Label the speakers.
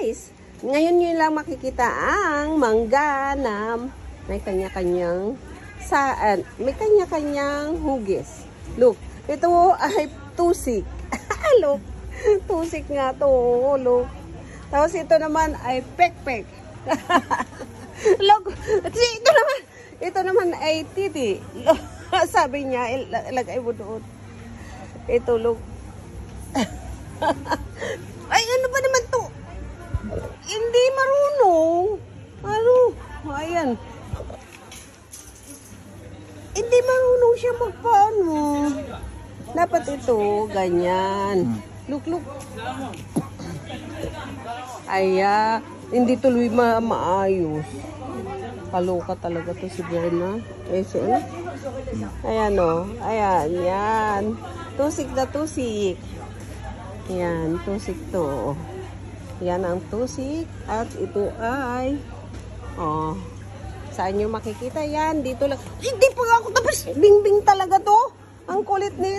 Speaker 1: guys. Ngayon nyo lang makikita ang mangga na may kanya-kanyang may kanya-kanyang hugis. Look, ito ay tusik. Look, tusik nga to. Look. Tapos ito naman ay pekpek. Look, ito naman ay titi. Sabi niya, ilagay mo doon. Ito, look. Ay, ano ba naman to? Hindi marunong. Ano? Ayan. Hindi marunong siya magpaano. Dapat ito, ganyan. Look, look. Aya, hindi tuloy maayos. Kaloka talaga to si Berna. Eh, si ano? Ayan o. Ayan, yan. Tusik na tusik. Yan, tusik to. Yan ang tusik. At ito ay, oh, saan nyo makikita yan? Dito lang. Hindi pa ako tapos. Bingbing talaga to. Ang kulit nito.